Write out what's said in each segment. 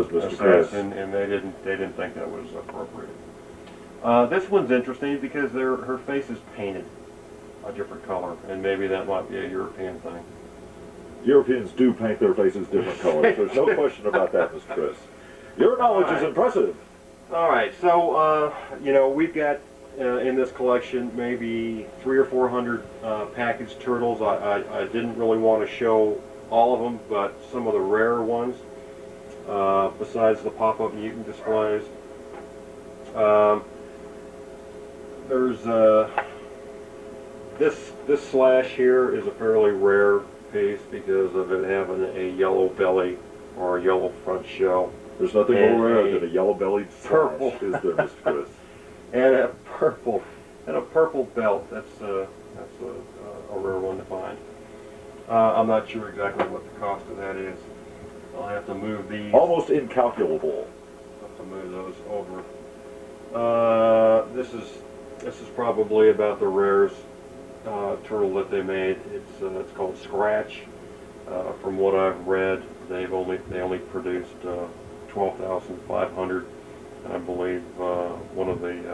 And they didn't think that was appropriate. This one's interesting because her face is painted a different color, and maybe that might be a European thing. Europeans do paint their faces different colors. There's no question about that, Mr. Chris. Your knowledge is impressive. All right, so you know, we've got in this collection maybe 300 or 400 packaged turtles. I didn't really want to show all of them, but some of the rarer ones, besides the pop-up mutant displays. There's this slash here is a fairly rare piece because of it having a yellow belly or a yellow front shell. There's nothing more rare than a yellow-bellied slash, is there, Mr. Chris? And a purple belt. That's a rare one to find. I'm not sure exactly what the cost of that is. I'll have to move these. Almost incalculable. I'll have to move those over. This is probably about the rarest turtle that they made. It's called Scratch. From what I've read, they only produced 12,500. I believe one of the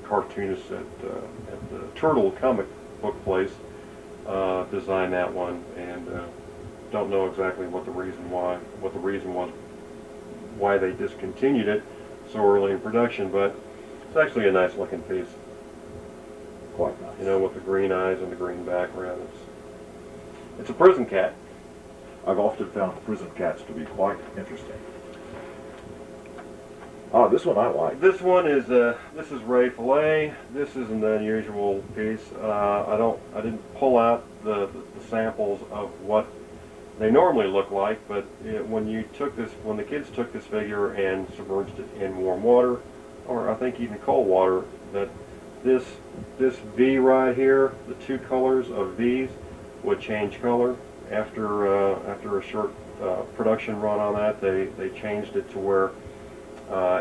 cartoonists at the Turtle comic book place designed that one, and don't know exactly what the reason was why they discontinued it so early in production, but it's actually a nice looking piece. Quite nice. You know, with the green eyes and the green background. It's a prison cat. I've often found prison cats to be quite interesting. Ah, this one I like. This one is this is Ray Fillet. This is an unusual piece. I didn't pull out the samples of what they normally look like, but when the kids took this figure and submerged it in warm water, or I think even cold water, that this V right here, the two colors of V's would change color after a short production run on that. They changed it to where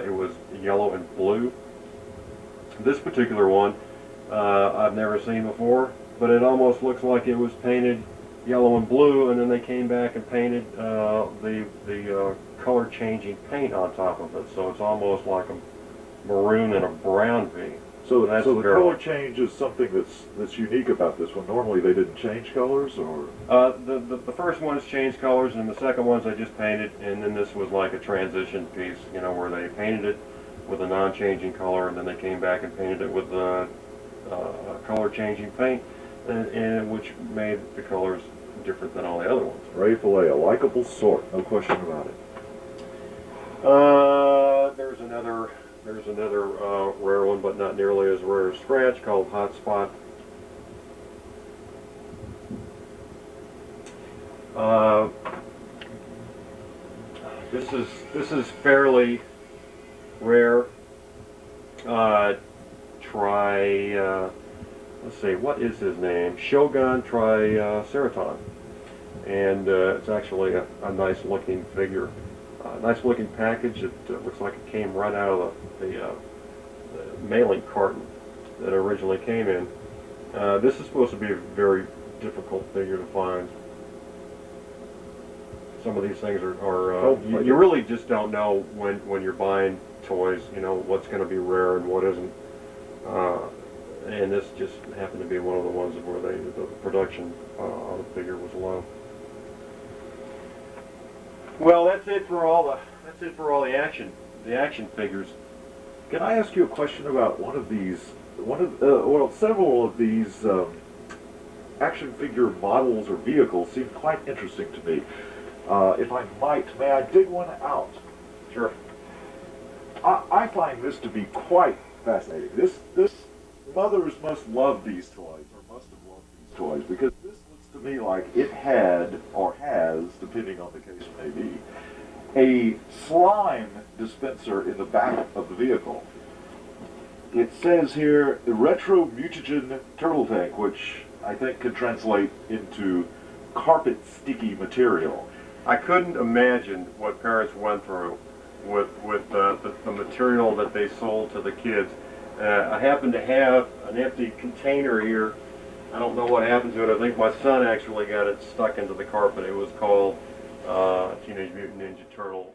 it was yellow and blue. This particular one I've never seen before, but it almost looks like it was painted yellow and blue, and then they came back and painted the color changing paint on top of it, so it's almost like a maroon and a brown V. So the color change is something that's unique about this one. Normally they didn't change colors, or? The first ones changed colors, and the second ones they just painted, and then this was like a transition piece, you know, where they painted it with a non-changing color, and then they came back and painted it with color-changing paint, and which made the colors different than all the other ones. Ray Fillet, a likable sort, no question about it. There's another rare one, but not nearly as rare as Scratch, called Hot Spot. This is fairly rare. Let's see, what is his name? Shogun Triceraton, and it's actually a nice looking figure. Nice looking package. It looks like it came right out of the mailing carton that it originally came in. This is supposed to be a very difficult figure to find. Some of these things are you really just don't know when you're buying toys, you know, what's going to be rare and what isn't. And this just happened to be one of the ones where the production on the figure was low. Well, that's it for all the action figures. Can I ask you a question about several of these action figure models or vehicles seem quite interesting to me. If I might, may I dig one out? Sure. I find this to be quite fascinating. This mothers must love these toys, or must have loved these toys, because this looks to me like it had, or has, depending on the case may be, a slime dispenser in the back of the vehicle. It says here, retro mutagen turtle tank, which I think could translate into carpet sticky material. I couldn't imagine what parents went through with the material that they sold to the kids. I happen to have an empty container here. I don't know what happened to it. I think my son actually got it stuck into the carpet. It was called Teenage Mutant Ninja Turtle